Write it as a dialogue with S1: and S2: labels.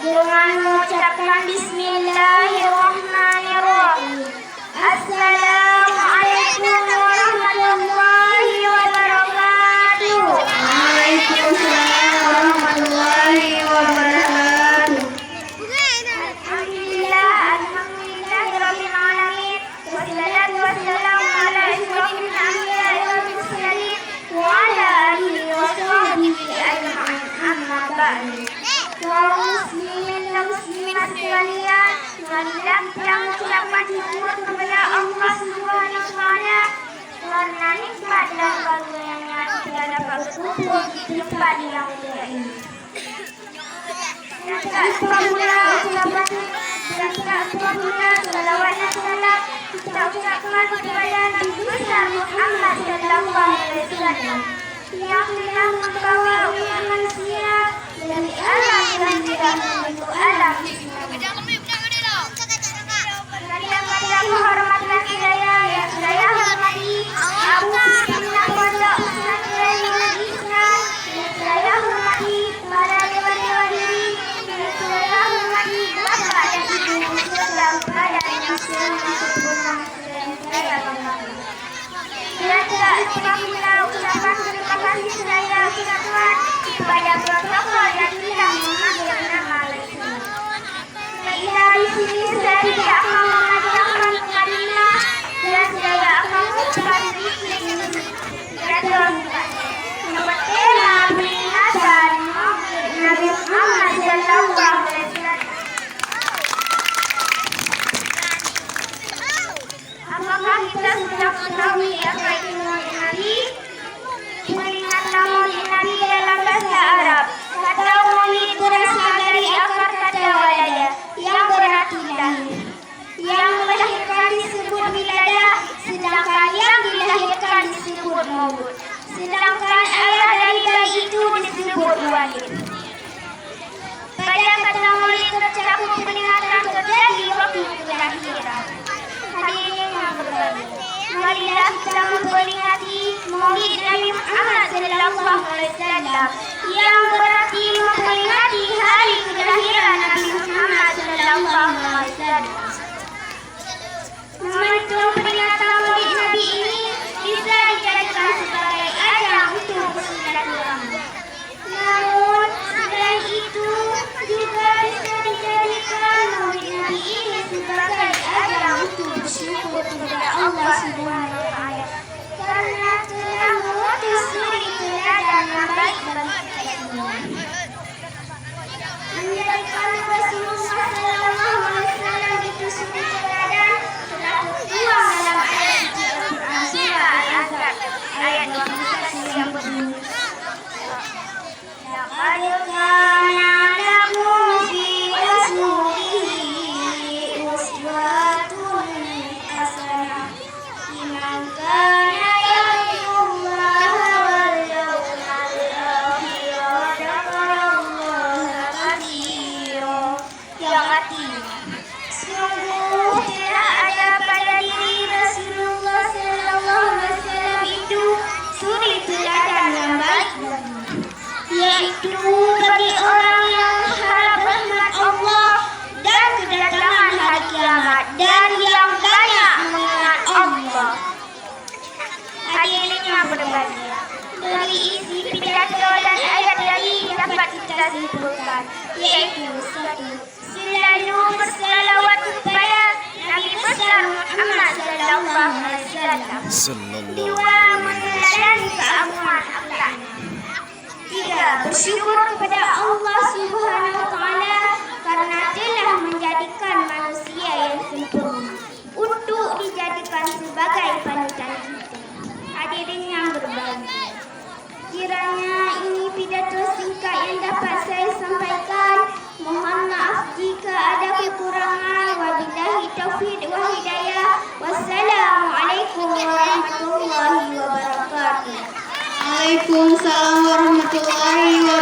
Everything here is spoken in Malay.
S1: dengan mengucapkan Bismillahirrahmanirrahim. Assalamualaikum warahmatullahi wabarakatuh.
S2: Waalaikumsalam warahmatullahi wabarakatuh.
S1: Alhamdulillahirabbil alamin. Wassalatu wassalamu ala asyrofil anbiya'i wal mursalin wa ala alihi wa sahbihi ajma'in. Amma ba'du. Kaum muslimin dan muslimat sekalian, marilah kita mengucapkan syukur kepada Allah Subhanahu wa taala karena nikmat dan karunia-Nya kita dapat berkumpul di tempat yang mulia ini. Dan tak pula salawat dan salam kita ucapkan kepada Nabi besar Muhammad sallallahu alaihi wasallam yang telah membawa umat manusia dari alam yang tidak menuju alam Islam. Kalian kehormatan saya yang saya hormati Abu Bismillah Pondok Pesantren Nurul Islam, yang saya hormati para dewan-dewan diri, yang saya hormati bapak dan ibu serta kepada yang sempurna yang saya hormati. Dan tak lupa ucapan terima kasih saya ucapkan kepada protokol yang telah memakai nama Islam. Dari sini saya tidak akan mengajarkan kalimat dan saya akan mengucapkan zikir bertema peringatan Maulid Nabi Muhammad sallallahu alaihi wasallam. Apakah kita sudah mengetahui apa itu Maulid Nabi? Peringatan Maulid Nabi dalam bahasa Arab. Kata Maulid berasal dari akar kata walada yang berarti lahir. Yang melahirkan disebut wiladah, sedangkan yang dilahirkan disebut maulud. Sedangkan ayah dari bayi itu disebut walid. Pada kata maulid tercakup peringatan terjadi waktu kelahiran. Hadirin yang berbahagia, marilah kita memperingati Maulid Nabi Muhammad sallallahu alaihi wasallam yang berarti memperingati hari kelahiran Nabi Muhammad sallallahu alaihi wasallam. Momentum peringatan Maulid Nabi ini bisa dijadikan sebagai ajang untuk bersilaturahmi. Namun selain itu juga bisa dijadikan Maulid Nabi ini sebagai ajang untuk bersyukur kepada Allah Subhanahu wa taala karena telah mengutus suri teladan yang baik bagi kita semua. Menjadikan Rasulullah sallallahu alaihi wasallam itu suri teladan telah tertuang dalam ayat suci Al-Quran surah Al-Ahzab ayat 21 yang berbunyi Laqad kana lakum fi rasulihi uswatun hasanah liman kana yarjullaha wal yawmal akhir wa dzakarallaha katsira. Yang artinya, sungguh telah ada pada diri Rasulullah sallallahu alaihi wasallam itu suri teladan yang baik baginya, yaitu bagi orang yang mengharap rahmat Allah dan kedatangan hari kiamat dan yang banyak mengingat Allah. Hadirin yang berbahagia, dari isi pidato dan ayat tadi dapat kita simpulkan, yaitu satu, selalu bersalawat kepada Nabi besar Muhammad sallallahu alaihi wasallam. Dua, meneladani keagungan akhlaknya. Tiga, bersyukur kepada Allah Subhanahu wa taala karena telah menjadikan manusia yang sempurna untuk dijadikan sebagai panutan kita. Hadirin yang berbahagia, kiranya ini pidato singkat yang dapat saya sampaikan. Mohon maaf jika ada kekurangan. Wabillahi taufiq wa hidayah. Wassalamualaikum warahmatullahi wabarakatuh.
S2: Waalaikumsalam warahmatullahi wabarakatuh.